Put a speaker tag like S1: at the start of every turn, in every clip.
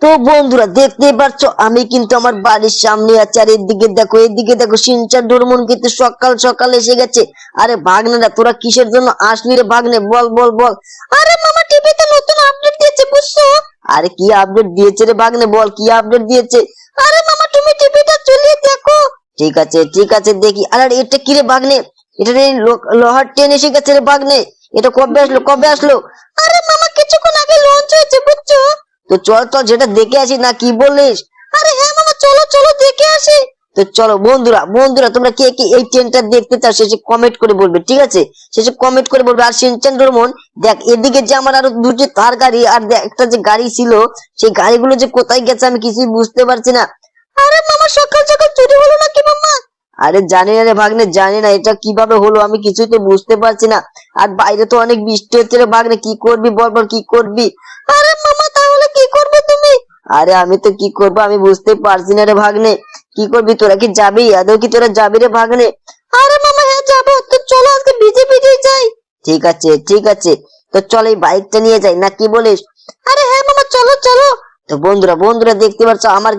S1: তো বন্ধুরা দেখতেই পাচ্ছ আমি কিন্তু আমার বাড়ির সামনে আছি, আর এদিকে দেখো সিনচান ডোরেমন কিন্তু সকাল সকাল এসে গেছে। আরে ভাগ্নেরা তোরা কিসের জন্য আসলি রে ভাগ্নে, বল বল বল। আরে মামা টিভিতে নতুন আপডেট দিয়েছে বুঝছো। আরে কি আপডেট দিয়েছে রে ভাগ্নে, বল কি আপডেট দিয়েছে। আরে মামা তুমি টিভিটা চালিয়ে দেখো। ঠিক আছে দেখি। আরে এটা কি রে ভাগ্নে, এটা লোহার ট্রেন এসে গেছে রে ভাগ্নে। এটা কবে আসলো? আরে মামা কিছুক্ষণ আগে লঞ্চ হয়েছে বুঝছো। তো চল চল যেটা দেখে আসি, না কি বলিস? আরে হ্যাঁ মামা চলো চলো দেখে আসি। তো চলো বন্ধুরা তোমরা কে কে এই ট্রেনটা দেখতে চাও শেষে কমেন্ট করে বলবে, ঠিক আছে? শেষে কমেন্ট করে বলবে। আর সিনচান ডোরেমন দেখ এদিকে যে আমার আরো দুটি তার গাড়ি আর একটা যে গাড়ি ছিল, সেই গাড়িগুলো যে কোথায় গেছে আমি কিছুই বুঝতে পারছি না। আরে মামা সকাল সকাল চুরি হলো নাকি মামা? আরে জানি না রে ভাগ্নে, জানি না এটা কিভাবে হলো, আমি কিছুই তো বুঝতে পারছি না। আর বাইরে তো অনেক বৃষ্টি হচ্ছে রে ভাগ্নে, কি করবি বল বল কি করবি? আরে মামা তাহলে কি করবে তুমি? আরে আমি তো কি করবো আমি বুঝতে পারছি না রে ভাগ্নে। কি করবি তোরা, কি যাবি? আদৌ কি তোরা যাবি রে ভাগ্নে? আরে মামা হ্যাঁ যাবো, তো চলো আজকে ভিজে ভিজে যাই। ঠিক আছে তো চল এই বাইকটা নিয়ে যাই, না কি বলিস? আরে হ্যাঁ মামা চলো চলো। তো বন্ধুরা দেখতে পাচ্ছ আমার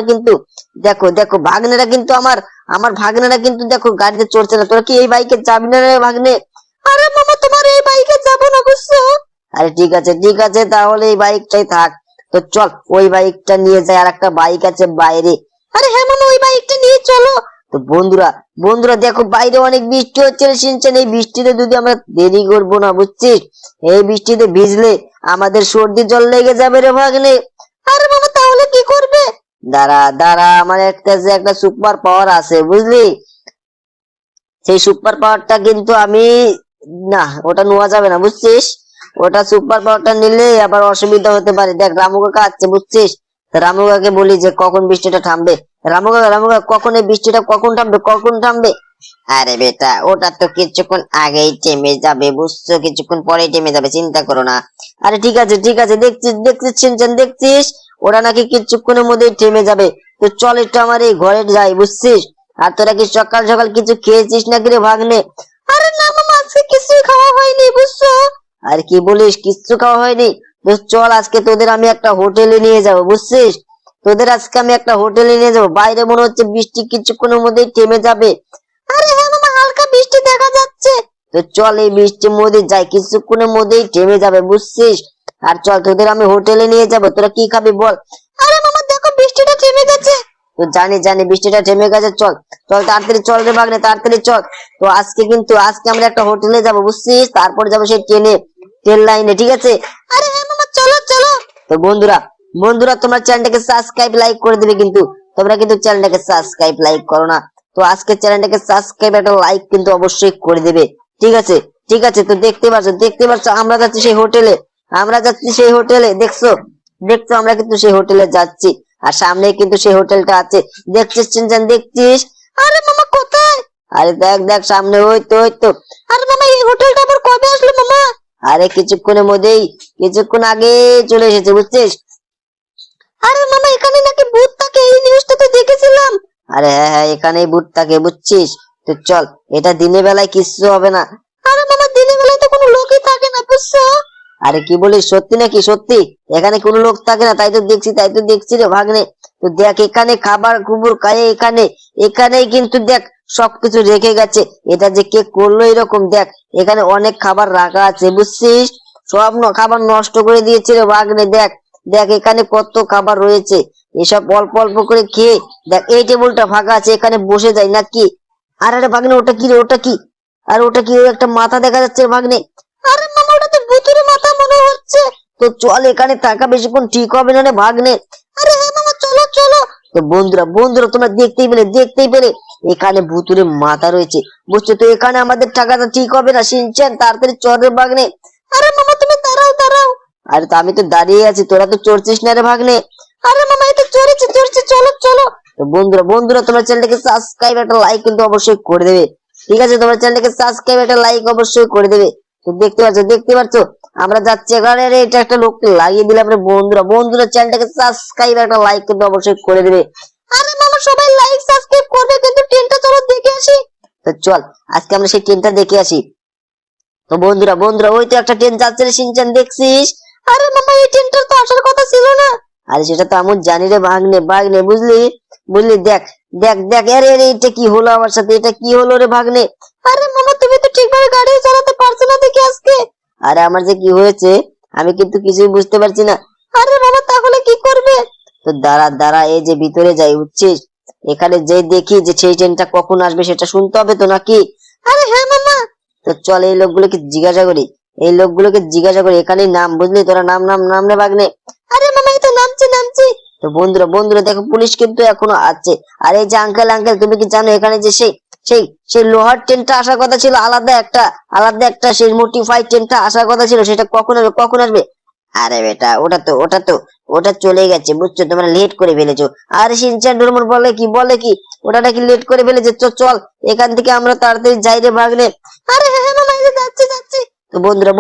S1: কিন্তু দেখো ভাগ্নেরা কিন্তু আমার ভাগ্নেরা কিন্তু দেখো গাড়িতে চড়ছে না। তোরা কি এই বাইকে যাবি না রে ভাগ্নে? আরে মামা তোমার এই বাইকে যাবো না বুঝছো। আরে ঠিক আছে তাহলে এই বাইকটাই থাক। তো চল ওই বাইকটা নিয়ে যাই, আর একটা বাইক আছে বাইরে। আরে হ্যাঁ মামা ওই বাইকটা নিয়ে চলো। তো বন্ধুরা দেখো বাইরে অনেক বৃষ্টি হচ্ছে রে শিনচান। এই বৃষ্টিতে যদি আমরা দেরি করবো না বুঝছিস, এই বৃষ্টিতে ভিজলে আমাদের সর্দি জল লেগে যাবে রে ভাগ্নে। আরে মামা তাহলে কি করবে? দাঁড়া আমার একটা সুপার পাওয়ার আছে বুঝলি। সেই সুপার পাওয়ারটা কিন্তু না ওটা নেওয়া যাবে না বুঝছিস। ওটা সুপার পাওয়ারটা নিলে আবার অসুবিধা হতে পারে। দেখ রামু কাকা আসছে বুঝছিস, রামু কাকাকে বলি যে কখন বৃষ্টিটা থামবে। রামু কাকা কখন এই বৃষ্টিটা কখন থামবে? আরে বেটা ওটা তো কিছুক্ষণ আগেই থেমে যাবে বুঝছো, কিছুক্ষণ পরেই থেমে যাবে, চিন্তা করো না। আরে ঠিক আছে দেখছিস সিনচান দেখছিস, ওরা নাকি কিছুক্ষণের মধ্যেই থেমে যাবে। তো চল একটু আমার এই ঘরে যাই বুঝছিস। আর তোরা কি সকাল সকাল কিছু খেয়েছিস নাকি রে ভাগ্নে? আরে না মামা আজকে কিছুই খাওয়া হয়নি বুঝছো। আর কি বলিস কিচ্ছু খাওয়া হয়নি? তো চল আজকে তোদের আমি একটা হোটেলে নিয়ে যাবো বুঝছিস। তোদের আজকে আমি একটা হোটেলে নিয়ে যাবো, বাইরে মনে হচ্ছে বৃষ্টি কিছুক্ষণের মধ্যেই থেমে যাবে। আরে হ্যাঁ মামা হালকা বৃষ্টি দেখা যাচ্ছে। তো চল এই বৃষ্টির মধ্যে যাই, কিছুক্ষণের মধ্যেই থেমে যাবে বুঝছিস। আর চল তোদের আমি হোটেলে নিয়ে যাবো, তোরা কি খাবি বল? আরে মামা দেখো বৃষ্টিটা থেমে গেছে। তো জানি বৃষ্টিটা থেমে গেছে, চল চল তাড়াতাড়ি চল রে ভাগ্নে তাড়াতাড়ি চল। তো আজকে আমরা একটা হোটেলে যাবো বুঝছিস, তারপর যাবো সেই ট্রেন লাইনে, ঠিক আছে? আরে হ্যাঁ মামা চলো চলো। তো বন্ধুরা তোমরা চ্যানেলটাকে সাবস্ক্রাইব লাইক করে দিবে, কিন্তু তোমরা কিন্তু চ্যানেলটাকে সাবস্ক্রাইব লাইক করো না। তো আজকে চ্যানেলটাকে সাবস্ক্রাইব একটা লাইক কিন্তু অবশ্যই করে দেবে, ঠিক আছে। তো দেখতে পাচ্ছ আমরা যাচ্ছি সেই হোটেলে দেখছো আমরা কিন্তু সেই হোটেলে যাচ্ছি। আর সামনে কিন্তু সেই হোটেলটা আছে, দেখছিস চিনচান দেখছিস? আরে মামা কোথায়? আরে দেখ সামনে, ওই তো। আরে মামা এই হোটেলটা আবার কবে আসলো মামা? আরে কিছুক্ষণ আগে চলে এসেছে বুঝছিস। আরে মামা এখানে নাকি ভূত থাকে, এই নিউজটা তো দেখেছিলাম। আরে হ্যাঁ এখানেই ভূত থাকে বুঝছিস। তো চল এটা দিনের বেলায় কিচ্ছু হবে না। আরে মামা দিনের বেলায় তো কোনো লোকই থাকে না বুঝছো। আরে কি বলিস সত্যি নাকি? সত্যি এখানে কোনো লোক থাকে না? তাই তো দেখছি রে ভাগ্নে। তো দেখ এখানে খাবার কুবুর খায়, এখানেই কিন্তু দেখ সবকিছু রেখে গেছে। এটা যে কে করলো এরকম, দেখ এখানে অনেক খাবার রাখা আছে বুঝছিস। সব খাবার নষ্ট করে দিয়েছে রে ভাগ্নে। দেখ এখানে কত খাবার রয়েছে, এসব অল্প অল্প করে খেয়ে দেখ এই টেবিলটা ফাঁকা আছে, এখানে বসে যাই নাকি? আরে ভাগ্নে ওটা কি রে? ওটা কি ওই একটা মাথা দেখা যাচ্ছে ভাগ্নে। আরে মামা ওটা তো ভূতের মাথা মনে হচ্ছে। তো চল এখানে থাকা বেশিক্ষণ ঠিক হবে না রে ভাগ্নে। আরে হ্যাঁ মামা চলো চলো। তো বন্ধুরা তোমরা দেখতেই পেলে এখানে ভূতুরে মাথা রয়েছে বুঝছো। তো এখানে আমাদের থাকাটা ঠিক হবে না সিনচান, তাড়াতাড়ি চল রে ভাগ্নে। আরে মামা তুমি দাঁড়াও। আরে তো আমি তো দাঁড়িয়ে আছি, তোরা তো চড়ছিস না রে ভাগ্নে। আরে মামা এই তো চড়ছে চলো চলো। তো বন্ধুরা তোমরা চ্যানেলটাকে সাবস্ক্রাইব একটা লাইক কিন্তু অবশ্যই করে দেবে, ঠিক আছে? তোমরা চ্যানেলটাকে সাবস্ক্রাইব একটা লাইক অবশ্যই করে দেবে। তো দেখতে পাচ্ছ আমরা যাচ্ছি এখানে। এটা একটা লোককে লাগিয়ে দিলাম রে বন্ধুরা চ্যানেলটাকে সাবস্ক্রাইব একটা লাইক কিন্তু অবশ্যই করে দেবে। আরে মামা সবাই লাইক সাবস্ক্রাইব করবে, কিন্তু ট্রেনটা চলো দেখে আসি। তো চল আজকে আমরা সেই ট্রেনটা দেখে আসি। তো বন্ধুরা ওই তো একটা ট্রেন যাচ্ছে রে সিনচান দেখছিস? আরে মামা এই ট্রেনটার তো আসার কথা ছিল না। আরে সেটা তো আমি জানি রে ভাগ্নে, ভাগ্নে বুঝলি বুঝলি, দেখ দেখ দেখ, আরে আরে এটা কি হলো আমার সাথে, এটা কি হলো রে ভাগ্নে? আরে মামা তুমি তো ঠিকভাবে গাড়ি চালাতে পারছো না দেখি আজকে। আরে আমার যে কি হয়েছে আমি কিন্তু কিছুই বুঝতে পারছি না। আরে মামা তাহলে কি করবে? তো দাঁড়া দাঁড়া, এই যে ভিতরে যাই বুঝছিস, এখানে যে দেখি যে সেই ট্রেনটা কখন আসবে সেটা শুনতে হবে তো নাকি? আরে হ্যাঁ মামা। তো চল এই লোকগুলোকে জিজ্ঞাসা করি, এই লোকগুলোকে জিজ্ঞাসা করি, এখানেই নাম, বুঝলি তোরা, নাম নাম নাম রে ভাগ্নে। আরে মামা এই তো নামছি নামছি। তো বন্ধুরা বন্ধুরা দেখো পুলিশ কিন্তু এখনো আছে। আর এই যে আঙ্কেল আঙ্কেল তুমি কি জানো এখানে যে সেই সেই সেই লোহার ট্রেনটা আসার কথা ছিল, আলাদা একটা সেই মোটিফাইড ট্রেনটা আসার কথা ছিল, সেটা কখন আসবে কখন আসবে? আরে বেটা ওটা চলে গেছে বুঝছো, তোমরা লেট করে ফেলেছো। আর সিনচান ডোরেমন বলে কি ওটা নাকি লেট করে ফেলেছে। চল এখান থেকে আমরা তাড়াতাড়ি যাই রে ভাগ্নে। আরে হ্যাঁ হ্যাঁ মামা এই যে যাচ্ছি যাচ্ছি। তো বন্ধুরা